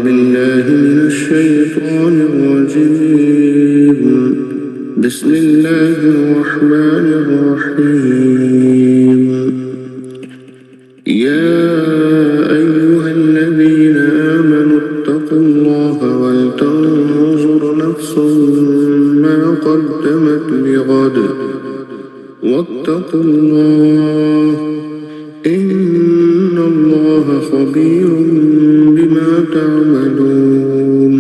بالله من الشيطان الرجيم. بسم الله الرحمن الرحيم. يا أيها الذين آمنوا اتقوا الله ولتنظر نفس ما قدمت لغد واتقوا الله إن الله خبير بما تعملون.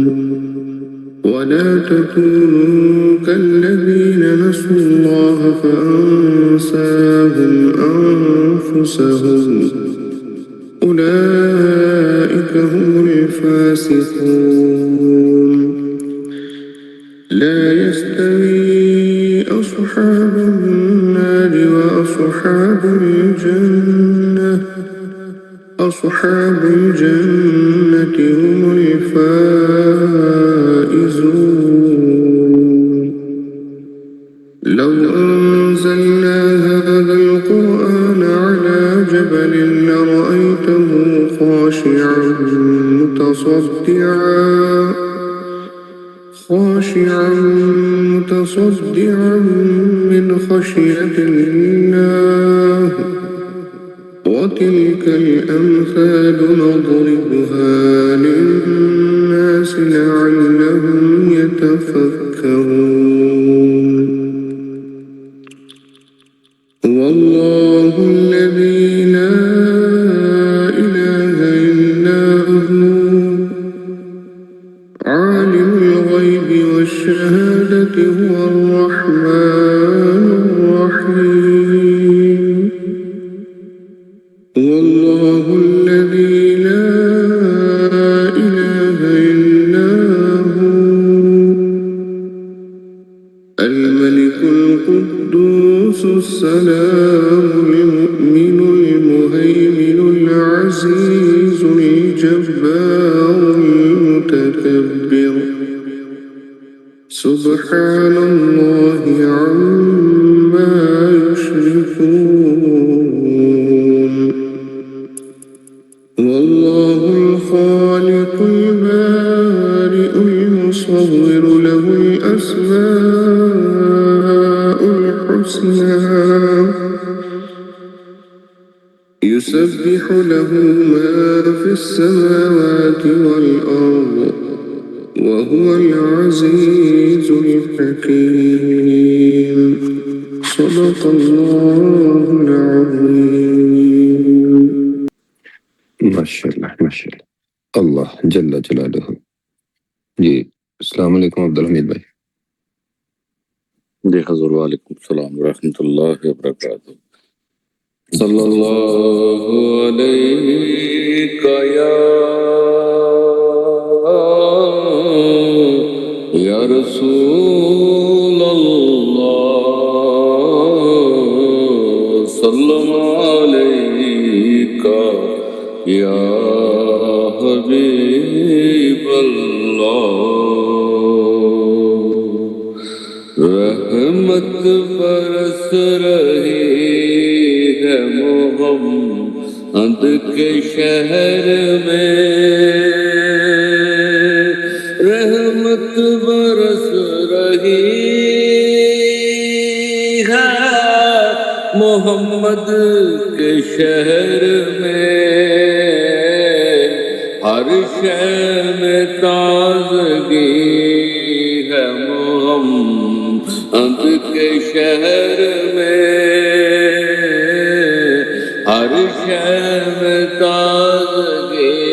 ولا تكونوا كالذين نسوا الله فأنساهم أنفسهم أولئك هم الفاسقون. لا يستوي أصحاب النار وأصحاب الجنة أصحاب الجنة هم الفائزون. لو أنزلنا هذا القرآن على جبل لرأيته خاشعا متصدعا من خشية الله. وتلك الأمثال نضربها للناس لعلهم يتفكرون. والله الذي لا إله إلا هو عالم الغيب والشهادة هو الرحمن الرحيم. والله الذي لا إله إلا هو الملك القدوس السلام المؤمن المهيمن العزيز الجبار المتكبر. سبحان الله عما يشركون. والله الخالق البارئ المصور له الأسماء الحسنى يسبح له ما في السماوات والأرض وهو العزيز الحكيم. صدق الله العظيم. ماشاءاللہ ماشاءاللہ اللہ جل جلالہ. جی السلام علیکم عبدالحمید بھائی. جی حضور وعلیکم السلام ورحمۃ اللہ وبرکاتہ. صلی اللہ علیہ یا رسول اللہ صلی اللہ علیہ یا حبیب اللہ. رحمت برس رہی ہے محمد کے شہر میں. رحمت برس رہی ہے محمد کے شہر میں. ہر شے میں تازگی ہے محمد کے شہر میں. ہر شے میں تازگی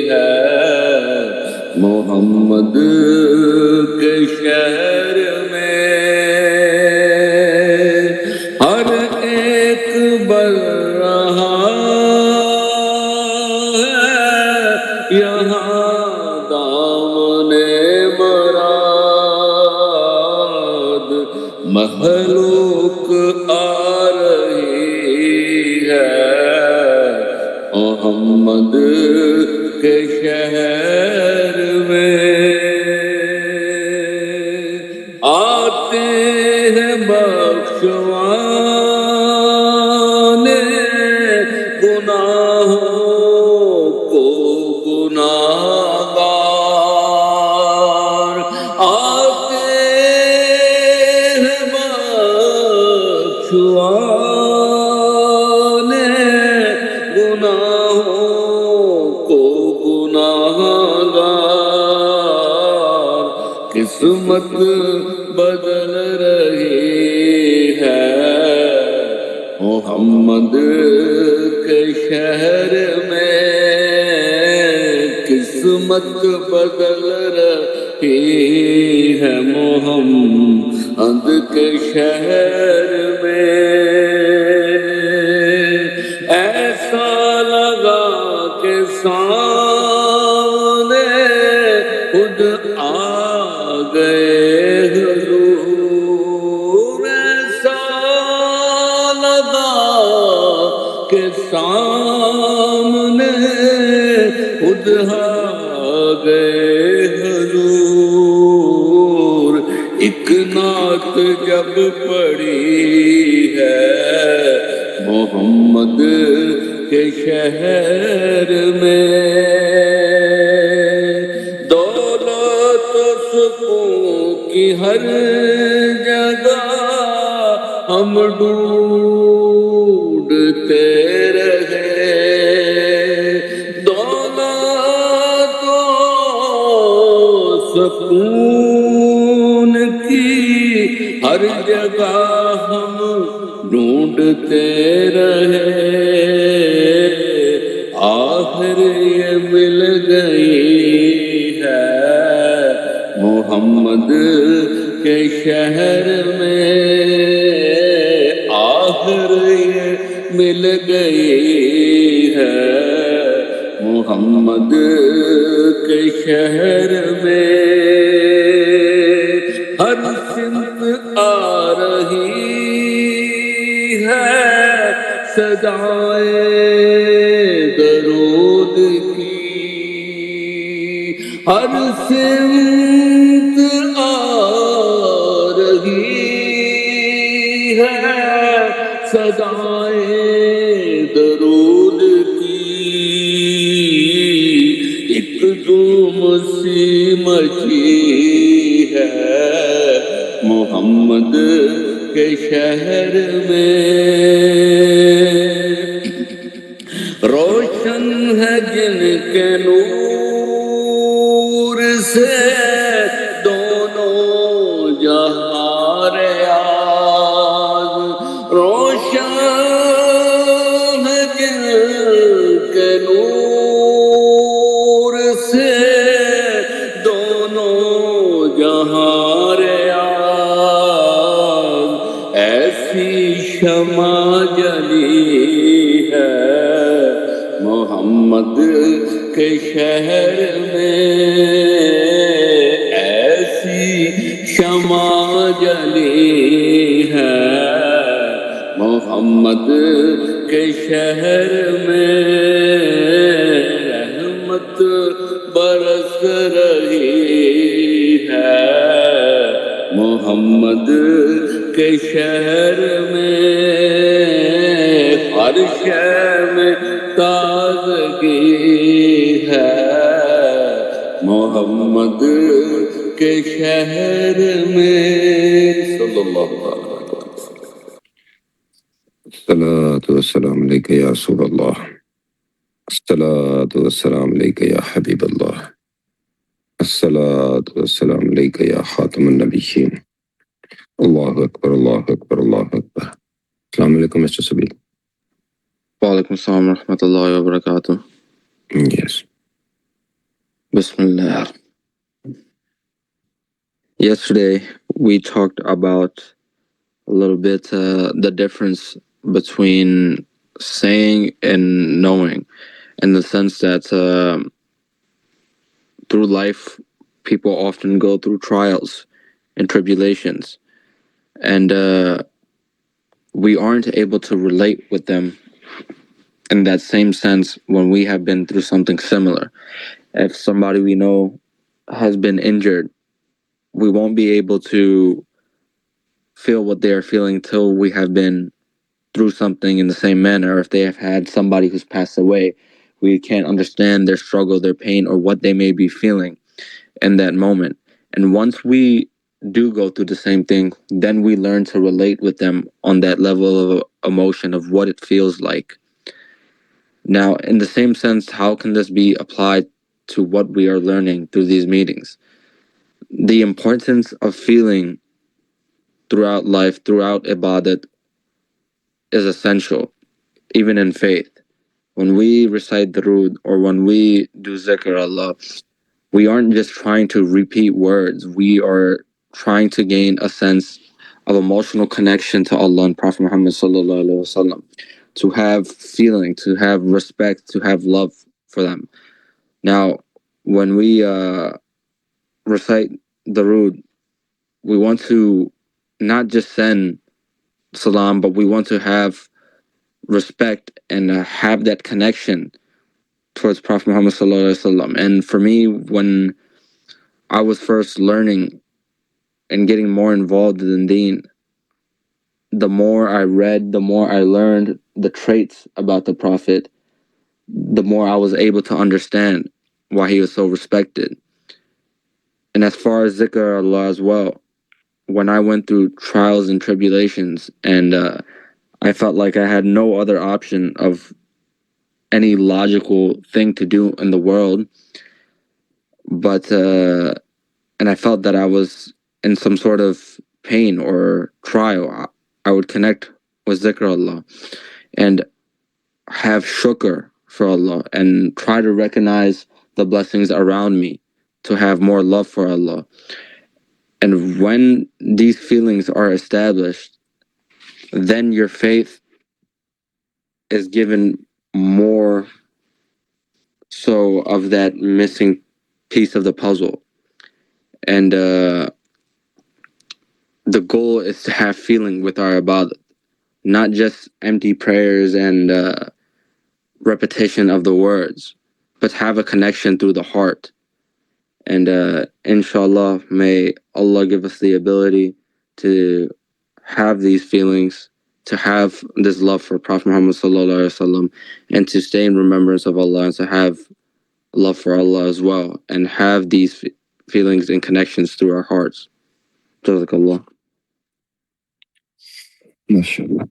ہے محمد کے شہر میں. ہر ایک بل رہا ہے یہاں دامن مراد. مخلوق آ رہی ہے محمد کے شہر میں. آتے ہیں بخشوانے گناہوں کو گناہگار. قسمت بدل رہی ہے محمد کے شہر میں قسمت بدل رہی ہے محمد کے شہر میں ایسا لگا کہ سامنے خود آ گئے حضور ایسا لگا کہ سامنے خود آ گئے حضور ایک نعت جب پڑھی ہے محمد کے شہر میں دولت و سکون کی ہر جگہ ہم ڈھونڈتے رہے دولت و سکون کی ہر جگہ ہم ڈھونڈتے رہے آخر یہ مل گئی ہے محمد کے شہر میں آخر یہ مل گئی ہے محمد کے شہر میں ہر سمت آ رہی ہے صدائے درود کی ہر سمت آ رہی ہے صدائے درود کی ایک دھوم سی مچی ہے محمد کے شہر میں روشن ہے جن کے نور سے دونوں جہاں ریاض روشن ہے جن کے نور سے دونوں جہاں ریاض ایسی شمع جلی ہے محمد کے شہر میں ایسی شمع جلی ہے محمد کے شہر میں رحمت برس رہی ہے محمد کے شہر میں ہر شے میں تازگی ہے محمد کے شہر میں صلی اللہ علیہ وسلم الصلاة والسلام عليك يا رسول الله الصلاة والسلام عليك يا حبيب الله الصلاة والسلام عليك يا خاتم النبيين الله أكبر الله أكبر الله أكبر السلام عليكم Mr. Sabil. وعليكم السلام ورحمة الله وبركاته. Yes. Bismillah. Yesterday we talked about a little bit the difference between saying and knowing, in the sense that through life people often go through trials and tribulations, and we aren't able to relate with them in that same sense when we have been through something similar. If somebody we know has been injured, we won't be able to feel what they are feeling till we have been through something in the same manner. If they have had somebody who's passed away, we can't understand their struggle, their pain, or what they may be feeling in that moment. And once we do go through the same thing, then we learn to relate with them on that level of emotion of what it feels like. Now, in the same sense, how can this be applied to what we are learning through these meetings? the importance of feeling throughout life, throughout ibadat, is essential, even in faith. When we recite Durood or when we do Zikr Allah, we aren't just trying to repeat words. We are trying to gain a sense of emotional connection to Allah and Prophet Muhammad sallallahu alaihi wasallam, to have feeling, to have respect, to have love for them. Now, when we recite Durood, we want to not just send salam, but we want to have respect and have that connection towards Prophet Muhammad sallallahu alaihi wasallam. And for me, when I was first learning and getting more involved in Deen, the more I read, the more I learned the traits about the Prophet, the more I was able to understand why he was so respected. And as far as Zikr Allah as well, when I went through trials and tribulations and I felt like I had no other option of any logical thing to do in the world, but and I felt that I was in some sort of pain or trial, I would connect with Zikr Allah and have shukr for Allah and try to recognize the blessings around me, to have more love for Allah. And when these feelings are established, then your faith is given more so of that missing piece of the puzzle. And the goal is to have feeling with our ibadah, not just empty prayers and repetition of the words, but have a connection through the heart. And inshallah, may Allah give us the ability to have these feelings, to have this love for Prophet Muhammad sallallahu alaihi wasallam, and to stay in remembrance of Allah, and to have love for Allah as well, and have these feelings and connections through our hearts. Jazakallah. MashaAllah.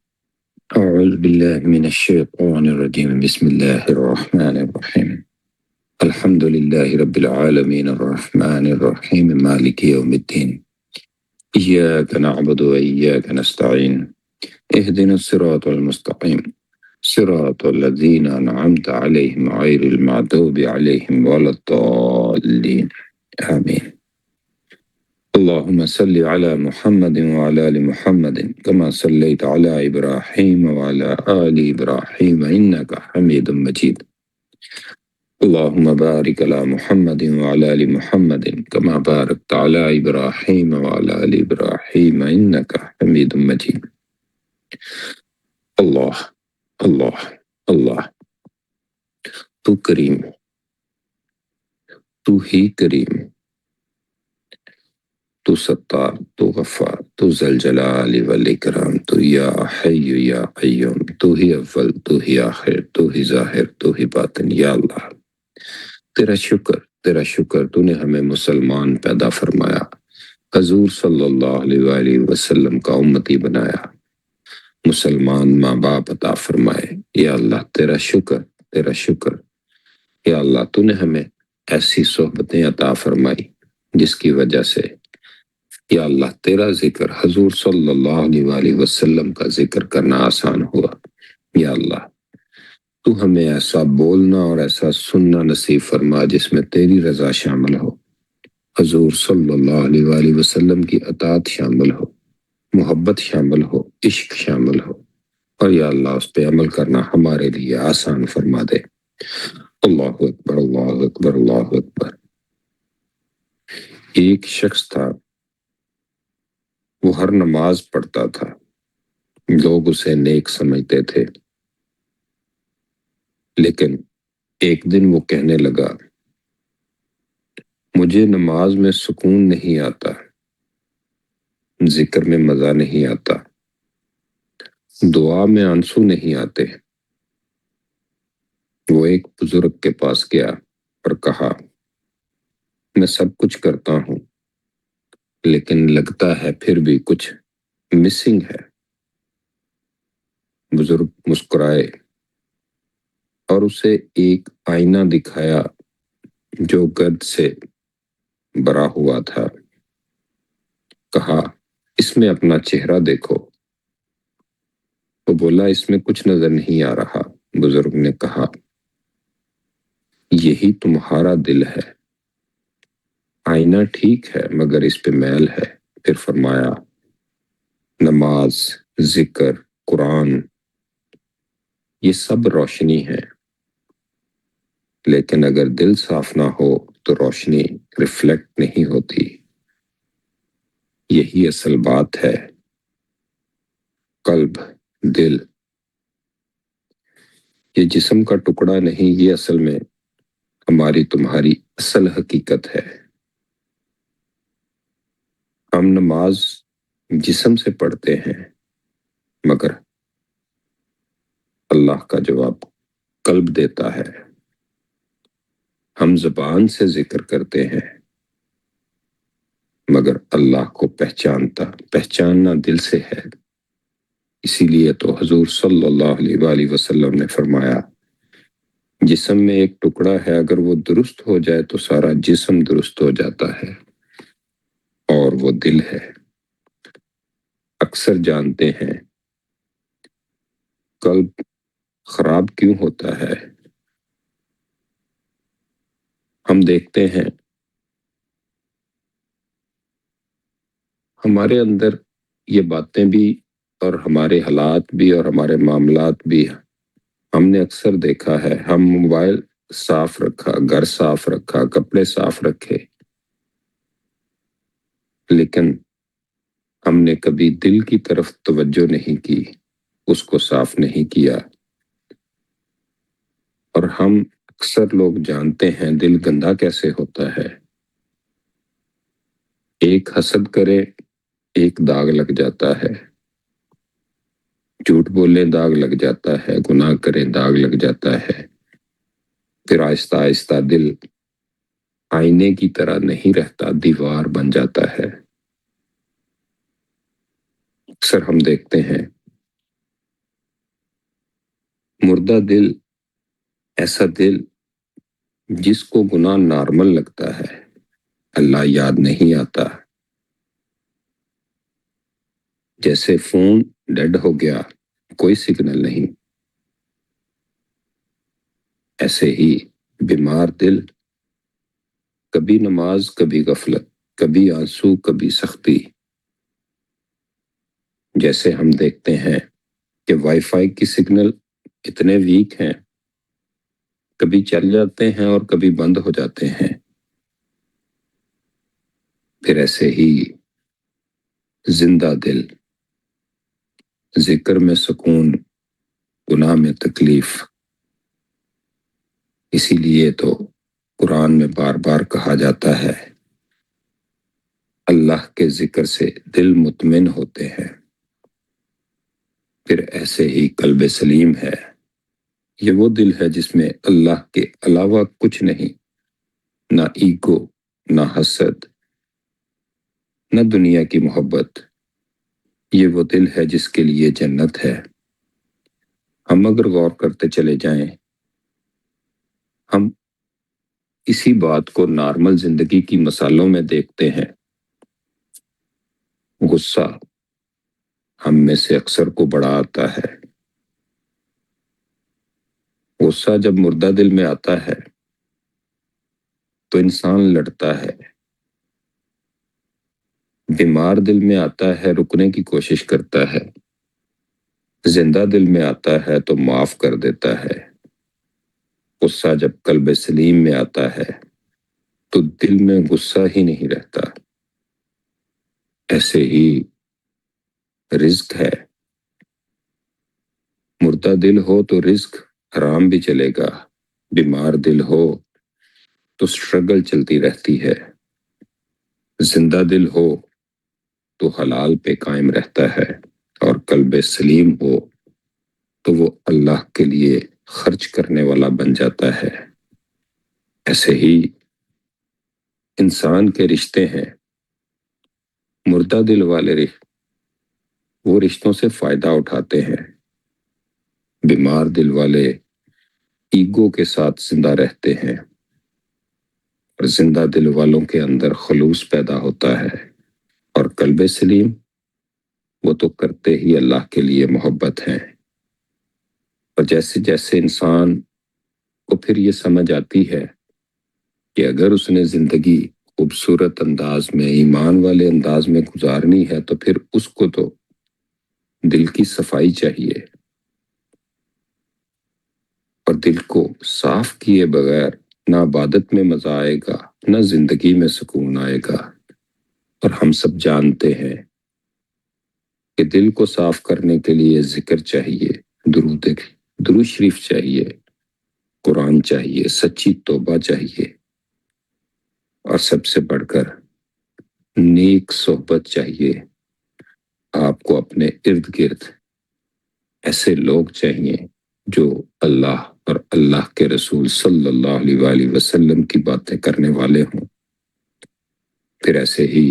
أعوذ بالله من الشيطان الرجيم بسم الله الرحمن الرحيم الحمد لله رب العالمين الرحمن الرحيم مالك يوم الدين إياك نعبد وإياك نستعين اهدنا الصراط المستقيم صراط الذين أنعمت عليهم غير المغضوب عليهم ولا الضالين آمين اللهم صل على محمد وعلى آل محمد كما صليت على إبراهيم وعلى آل إبراهيم إنك حميد مجيد اللهم بارك على محمد وعلى آل محمد كما باركت على إبراهيم وعلى آل إبراهيم إنك حميد مجيد اللہ اللہ اللہ تو کریم، تو ہی کریم، تو ستار، تو غفار، تو ذوالجلال والاکرام، تو یا حی یا قیوم، تو ہی اول، تو ہی آخر، تو ہی ظاہر، تو ہی باطن. یا اللہ تیرا شکر تو نے ہمیں مسلمان پیدا فرمایا، حضور صلی اللہ علیہ وآلہ وسلم کا امتی بنایا، مسلمان ماں باپ عطا فرمائے. یا اللہ تیرا شکر. یا اللہ تو نے ہمیں ایسی صحبتیں عطا فرمائی جس کی وجہ سے یا اللہ تیرا ذکر، حضور صلی اللہ علیہ وآلہ وسلم کا ذکر کرنا آسان ہوا. یا اللہ تو ہمیں ایسا بولنا اور ایسا سننا نصیب فرما جس میں تیری رضا شامل ہو، حضور صلی اللہ علیہ وآلہ وسلم کی اطاعت شامل ہو، محبت شامل ہو، عشق شامل ہو، اور یا اللہ اس پہ عمل کرنا ہمارے لیے آسان فرما دے. اللہ اکبر اللہ اکبر اللہ اکبر. ایک شخص تھا، وہ ہر نماز پڑھتا تھا، لوگ اسے نیک سمجھتے تھے، لیکن ایک دن وہ کہنے لگا مجھے نماز میں سکون نہیں آتا، ذکر میں مزہ نہیں آتا، دعا میں آنسو نہیں آتے. وہ ایک بزرگ کے پاس گیا اور کہا میں سب کچھ کرتا ہوں لیکن لگتا ہے پھر بھی کچھ مسنگ ہے. بزرگ مسکرائے اور اسے ایک آئینہ دکھایا جو گرد سے بھرا ہوا تھا. کہا اس میں اپنا چہرہ دیکھو۔ وہ بولا اس میں کچھ نظر نہیں آ رہا۔ بزرگ نے کہا یہی تمہارا دل ہے، آئینہ ٹھیک ہے مگر اس پہ میل ہے۔ پھر فرمایا نماز، ذکر، قرآن یہ سب روشنی ہے، لیکن اگر دل صاف نہ ہو تو روشنی ریفلیکٹ نہیں ہوتی۔ یہی اصل بات ہے۔ قلب، دل یہ جسم کا ٹکڑا نہیں، یہ اصل میں ہماری تمہاری اصل حقیقت ہے۔ ہم نماز جسم سے پڑھتے ہیں مگر اللہ کا جواب قلب دیتا ہے۔ ہم زبان سے ذکر کرتے ہیں مگر اللہ کو پہچاننا دل سے ہے۔ اسی لیے تو حضور صلی اللہ علیہ وآلہ وسلم نے فرمایا جسم میں ایک ٹکڑا ہے، اگر وہ درست ہو جائے تو سارا جسم درست ہو جاتا ہے، اور وہ دل ہے۔ اکثر جانتے ہیں قلب خراب کیوں ہوتا ہے؟ ہم دیکھتے ہیں ہمارے اندر یہ باتیں بھی اور ہمارے حالات بھی اور ہمارے معاملات بھی ہم نے اکثر دیکھا ہے۔ ہم موبائل صاف رکھا، گھر صاف رکھا، کپڑے صاف رکھے، لیکن ہم نے کبھی دل کی طرف توجہ نہیں کی، اس کو صاف نہیں کیا۔ اور ہم اکثر لوگ جانتے ہیں دل گندا کیسے ہوتا ہے۔ ایک حسد کرے ایک داغ لگ جاتا ہے، جھوٹ بولے داغ لگ جاتا ہے، گناہ کرے داغ لگ جاتا ہے۔ پھر آہستہ آہستہ دل آئینے کی طرح نہیں رہتا، دیوار بن جاتا ہے۔ اکثر ہم دیکھتے ہیں مردہ دل، ایسا دل جس کو گناہ نارمل لگتا ہے، اللہ یاد نہیں آتا۔ جیسے فون ڈیڈ ہو گیا، کوئی سگنل نہیں، ایسے ہی بیمار دل، کبھی نماز کبھی غفلت، کبھی آنسو کبھی سختی۔ جیسے ہم دیکھتے ہیں کہ وائی فائی کی سگنل اتنے ویک ہیں، کبھی چل جاتے ہیں اور کبھی بند ہو جاتے ہیں۔ پھر ایسے ہی زندہ دل، ذکر میں سکون، گناہ میں تکلیف۔ اسی لیے تو قرآن میں بار بار کہا جاتا ہے اللہ کے ذکر سے دل مطمئن ہوتے ہیں۔ پھر ایسے ہی قلب سلیم ہے، یہ وہ دل ہے جس میں اللہ کے علاوہ کچھ نہیں، نہ ایگو، نہ حسد، نہ دنیا کی محبت۔ یہ وہ دل ہے جس کے لیے جنت ہے۔ ہم اگر غور کرتے چلے جائیں، ہم اسی بات کو نارمل زندگی کی مثالوں میں دیکھتے ہیں۔ غصہ ہم میں سے اکثر کو بڑا آتا ہے۔ غصہ جب مردہ دل میں آتا ہے تو انسان لڑتا ہے، بیمار دل میں آتا ہے رکنے کی کوشش کرتا ہے، زندہ دل میں آتا ہے تو معاف کر دیتا ہے۔ غصہ جب قلب سلیم میں آتا ہے تو دل میں غصہ ہی نہیں رہتا۔ ایسے ہی رزق ہے، مردہ دل ہو تو رزق حرام بھی چلے گا، بیمار دل ہو تو سٹرگل چلتی رہتی ہے، زندہ دل ہو تو حلال پہ قائم رہتا ہے، اور قلب سلیم ہو تو وہ اللہ کے لیے خرچ کرنے والا بن جاتا ہے۔ ایسے ہی انسان کے رشتے ہیں، مردہ دل والے وہ رشتوں سے فائدہ اٹھاتے ہیں، بیمار دل والے ایگو کے ساتھ زندہ رہتے ہیں، اور زندہ دل والوں کے اندر خلوص پیدا ہوتا ہے، اور قلب سلیم وہ تو کرتے ہی اللہ کے لیے محبت ہے۔ اور جیسے جیسے انسان کو پھر یہ سمجھ آتی ہے کہ اگر اس نے زندگی خوبصورت انداز میں، ایمان والے انداز میں گزارنی ہے تو پھر اس کو تو دل کی صفائی چاہیے، اور دل کو صاف کیے بغیر نہ عبادت میں مزہ آئے گا، نہ زندگی میں سکون آئے گا۔ اور ہم سب جانتے ہیں کہ دل کو صاف کرنے کے لیے ذکر چاہیے، درود شریف چاہیے، قرآن چاہیے، سچی توبہ چاہیے، اور سب سے بڑھ کر نیک صحبت چاہیے۔ آپ کو اپنے ارد گرد ایسے لوگ چاہیے جو اللہ اور اللہ کے رسول صلی اللہ علیہ وآلہ وسلم کی باتیں کرنے والے ہوں۔ پھر ایسے ہی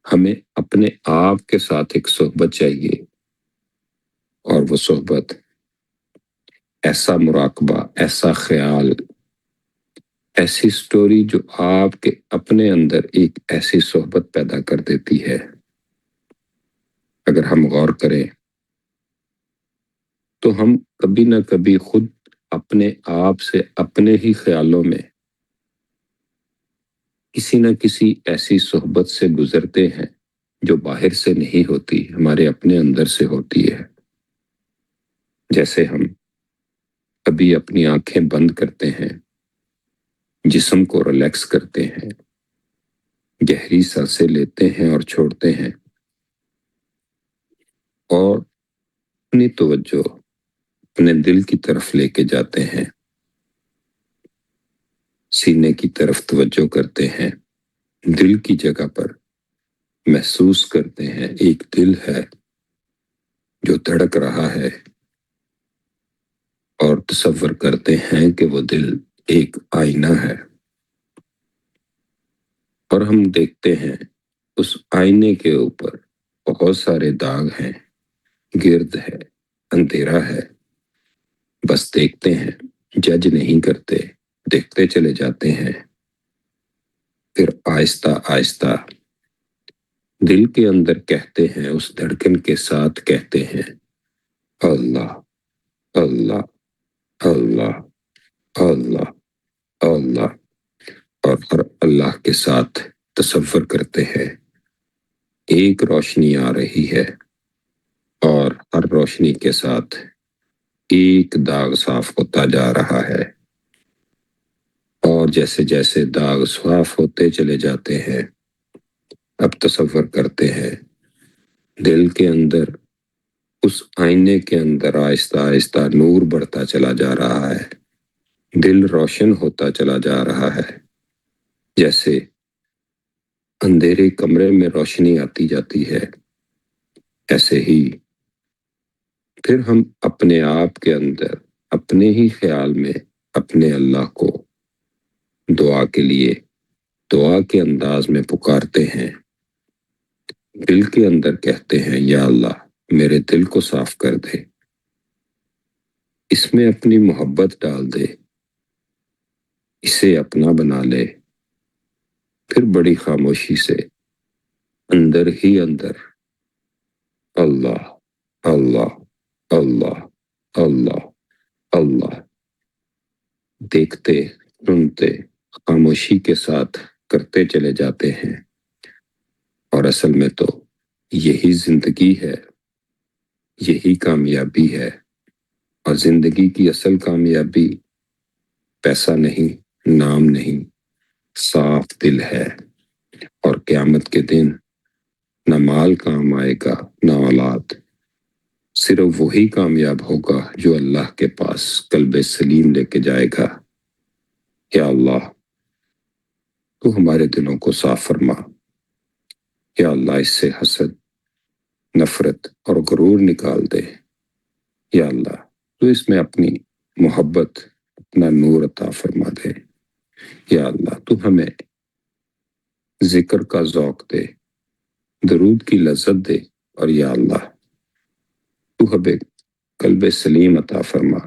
ہمیں اپنے آپ کے ساتھ ایک صحبت چاہیے، اور وہ صحبت ایسا مراقبہ، ایسا خیال، ایسی سٹوری جو آپ کے اپنے اندر ایک ایسی صحبت پیدا کر دیتی ہے۔ اگر ہم غور کریں تو ہم کبھی نہ کبھی خود اپنے آپ سے اپنے ہی خیالوں میں کسی نہ کسی ایسی صحبت سے گزرتے ہیں جو باہر سے نہیں ہوتی، ہمارے اپنے اندر سے ہوتی ہے۔ جیسے ہم کبھی اپنی آنکھیں بند کرتے ہیں، جسم کو ریلیکس کرتے ہیں، گہری سانسیں لیتے ہیں اور چھوڑتے ہیں، اور اپنی توجہ اپنے دل کی طرف لے کے جاتے ہیں، سینے کی طرف توجہ کرتے ہیں، دل کی جگہ پر محسوس کرتے ہیں ایک دل ہے جو دھڑک رہا ہے، اور تصور کرتے ہیں کہ وہ دل ایک آئینہ ہے، اور ہم دیکھتے ہیں اس آئینے کے اوپر بہت سارے داغ ہیں، گرد ہے، اندھیرا ہے، بس دیکھتے ہیں، جج نہیں کرتے، دیکھتے چلے جاتے ہیں۔ پھر آہستہ آہستہ دل کے اندر کہتے ہیں، اس دھڑکن کے ساتھ کہتے ہیں، اللہ اللہ اللہ اللہ اللہ، اور ہر اللہ کے ساتھ تصور کرتے ہیں ایک روشنی آ رہی ہے، اور ہر روشنی کے ساتھ ایک داغ صاف ہوتا جا رہا ہے، اور جیسے جیسے داغ صاف ہوتے چلے جاتے ہیں، اب تصور کرتے ہیں دل کے اندر، اس آئینے کے اندر آہستہ آہستہ نور بڑھتا چلا جا رہا ہے، دل روشن ہوتا چلا جا رہا ہے، جیسے اندھیرے کمرے میں روشنی آتی جاتی ہے، ایسے ہی پھر ہم اپنے آپ کے اندر اپنے ہی خیال میں اپنے اللہ کو دعا کے لیے دعا کے انداز میں پکارتے ہیں، دل کے اندر کہتے ہیں، یا اللہ میرے دل کو صاف کر دے، اس میں اپنی محبت ڈال دے، اسے اپنا بنا لے۔ پھر بڑی خاموشی سے اندر ہی اندر اللہ اللہ اللہ اللہ اللہ دیکھتے سنتے خاموشی کے ساتھ کرتے چلے جاتے ہیں، اور اصل میں تو یہی زندگی ہے، یہی کامیابی ہے، اور زندگی کی اصل کامیابی پیسہ نہیں، نام نہیں، صاف دل ہے، اور قیامت کے دن نہ مال کام آئے گا، نہ اولاد، صرف وہی کامیاب ہوگا جو اللہ کے پاس قلب سلیم لے کے جائے گا۔ یا اللہ تو ہمارے دلوں کو صاف فرما، یا اللہ اس سے حسد، نفرت اور غرور نکال دے، یا اللہ تو اس میں اپنی محبت، اپنا نور عطا فرما دے، یا اللہ تو ہمیں ذکر کا ذوق دے، درود کی لذت دے، اور یا اللہ تو ہمیں قلب سلیم عطا فرما،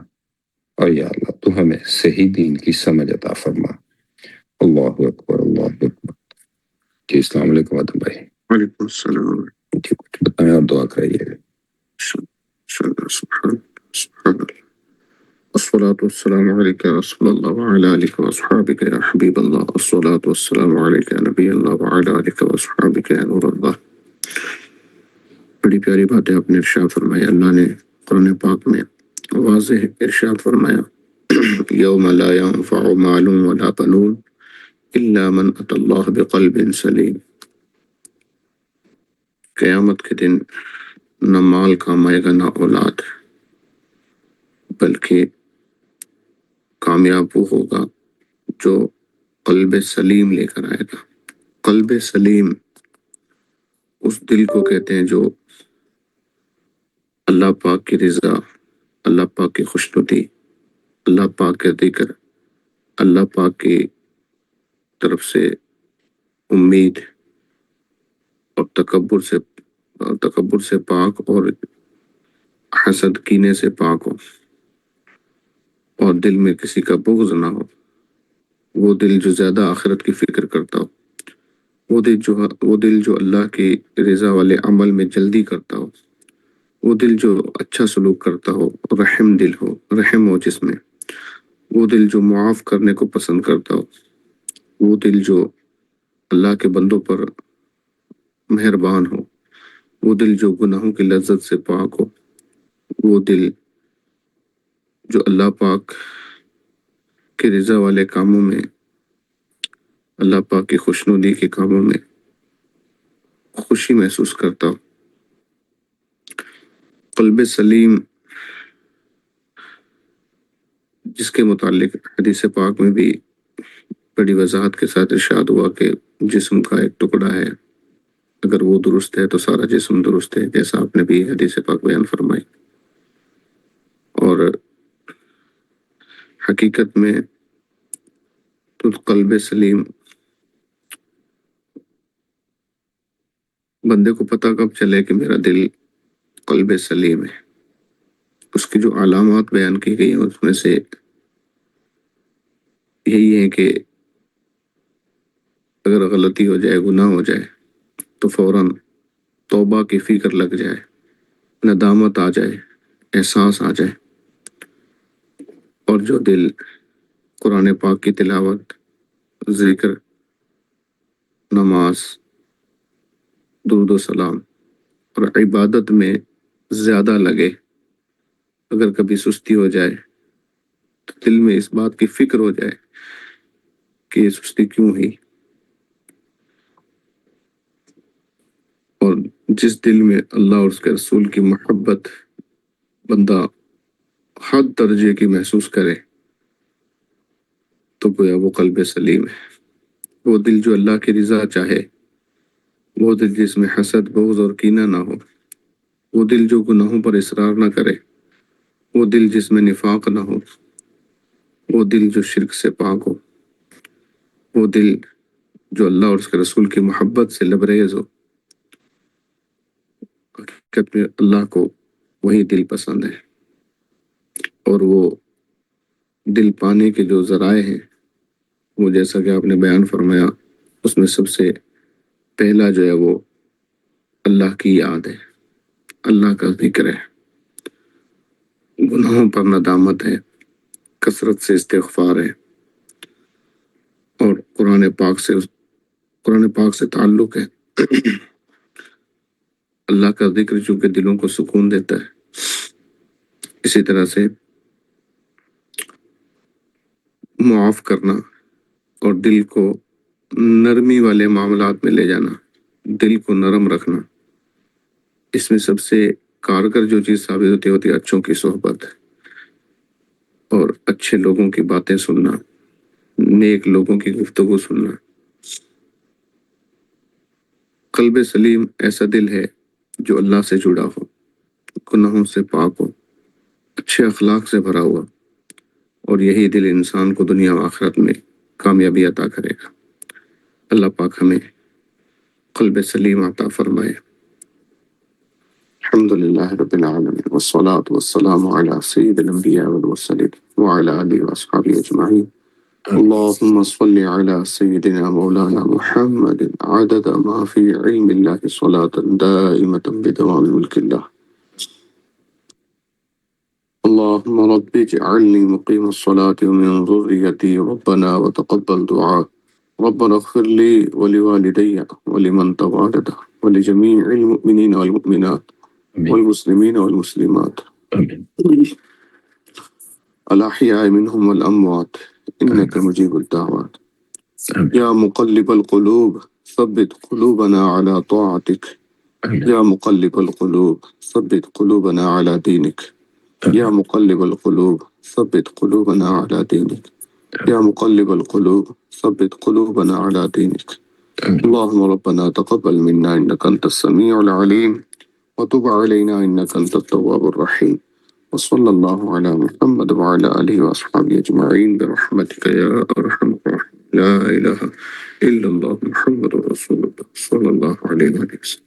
اور یا اللہ تو ہمیں صحیح دین کی سمجھ عطا فرما۔ اللہ اکبر اللہ اکبر۔ جی السلام علیکم آدم بھائی. وعلیکم السلام. جی کچھ بتائیں اور دعا کرائیے گا. سبحان الله الصلاة والسلام عليك يا رسول الله وعلى آلك وأصحابك يا حبيب الله. الصلاة والسلام عليك يا نبي الله وعلى آلك وأصحابك يا نور الله. بڑی پیاری باتیں آپ نے ارشاد فرمایا. اللہ نے قرآن پاک میں واضح ارشاد فرمایا یوم لا ينفع مال ولا بنون الا من اتى الله بقلب سلیم. قیامت کے دن نہ مال کام آئے گا نہ اولاد، بلکہ کامیاب وہ ہوگا جو قلب سلیم لے کر آئے گا. قلب سلیم اس دل کو کہتے ہیں جو اللہ پاک کی رضا، اللہ پاک کی خوشنودی، اللہ پاک کے ذکر، اللہ پاک کی طرف سے امید اور تکبر سے پاک اور حسد کینے سے پاک ہو اور دل میں کسی کا بغض نہ ہو. وہ دل جو زیادہ آخرت کی فکر کرتا ہو، وہ دل جو اللہ کی رضا والے عمل میں جلدی کرتا ہو، وہ دل جو اچھا سلوک کرتا ہو، رحم دل ہو، رحم ہو جس میں، وہ دل جو معاف کرنے کو پسند کرتا ہو، وہ دل جو اللہ کے بندوں پر مہربان ہو، وہ دل جو گناہوں کی لذت سے پاک ہو، وہ دل جو اللہ پاک کے رضا والے کاموں میں، اللہ پاک کی خوشنودی کے کاموں میں خوشی محسوس کرتا ہو. قلب سلیم جس کے متعلق حدیث پاک میں بھی بڑی وضاحت کے ساتھ ارشاد ہوا کہ جسم کا ایک ٹکڑا ہے، اگر وہ درست ہے تو سارا جسم درست ہے، جیسا آپ نے بھی حدیث پاک بیان فرمائی. اور حقیقت میں تو قلب سلیم بندے کو پتہ کب چلے کہ میرا دل قلب سلیم ہے؟ اس کی جو علامات بیان کی گئی ہیں اس میں سے یہی ہے کہ اگر غلطی ہو جائے، گناہ ہو جائے تو فوراً توبہ کی فکر لگ جائے، ندامت آ جائے، احساس آ جائے. اور جو دل قرآن پاک کی تلاوت، ذکر، نماز، درود و سلام اور عبادت میں زیادہ لگے، اگر کبھی سستی ہو جائے تو دل میں اس بات کی فکر ہو جائے کہ یہ سستی کیوں ہوئی. اور جس دل میں اللہ اور اس کے رسول کی محبت بندہ حد درجے کی محسوس کرے تو گویا وہ قلب سلیم ہے. وہ دل جو اللہ کی رضا چاہے، وہ دل جس میں حسد، بغض اور کینہ نہ ہو، وہ دل جو گناہوں پر اصرار نہ کرے، وہ دل جس میں نفاق نہ ہو، وہ دل جو شرک سے پاک ہو، وہ دل جو اللہ اور اس کے رسول کی محبت سے لبریز ہو. حقیقت میں اللہ کو وہی دل پسند ہے. اور وہ دل پانے کے جو ذرائع ہیں وہ جیسا کہ آپ نے بیان فرمایا، اس میں سب سے پہلا جو ہے وہ اللہ کی یاد ہے، اللہ کا ذکر ہے، گناہوں پر ندامت ہے، کثرت سے استغفار ہے، اور قرآن پاک سے تعلق ہے. اللہ کا ذکر چونکہ دلوں کو سکون دیتا ہے، اسی طرح سے معاف کرنا اور دل کو نرمی والے معاملات میں لے جانا، دل کو نرم رکھنا، اس میں سب سے کارگر جو چیز ثابت ہوتی ہے اچھوں کی صحبت اور اچھے لوگوں کی باتیں سننا، نیک لوگوں کی گفتگو سننا. قلب سلیم ایسا دل ہے جو اللہ سے جڑا ہو، گناہوں سے پاک ہو، اچھے اخلاق سے بھرا ہوا، اور یہی دل انسان کو دنیا و آخرت میں کامیابی عطا کرے گا. اللہ پاک ہمیں قلب سلیم عطا فرمائے. الحمدللہ رب العالمین والصلاة والسلام علی سید الانبیاء والمرسلین وعلی آلہ واصحابہ اجمعین. اللهم صل على سيدنا مولانا محمد عدد ما في علم الله صلاة دائمة بدوام ملك الله. اللهم رب اجعلني مقيم الصلاة ومن ذريتي ربنا وتقبل دعاء. ربنا اغفر لي ولوالدي ولمن توالد ولجميع المؤمنين والمؤمنات والمسلمين والمسلمات الأحياء منهم والأموات إنك مجيب الدعوات. يا مقلب القلوب ثبت قلوبنا على طاعتك. يا مقلب القلوب ثبت قلوبنا على دينك. يا مقلب القلوب ثبت قلوبنا على دينك. يا مقلب القلوب ثبت قلوبنا على دينك. اللهم ربنا تقبل منا إنك أنت السميع العليم وتب علينا إنك أنت التواب الرحيم. وصلى الله على محمد وعلى آله وأصحابه أجمعين برحمتك يا أرحم الراحمين. لا إله إلا الله محمد رسول الله صلى الله عليه وسلم.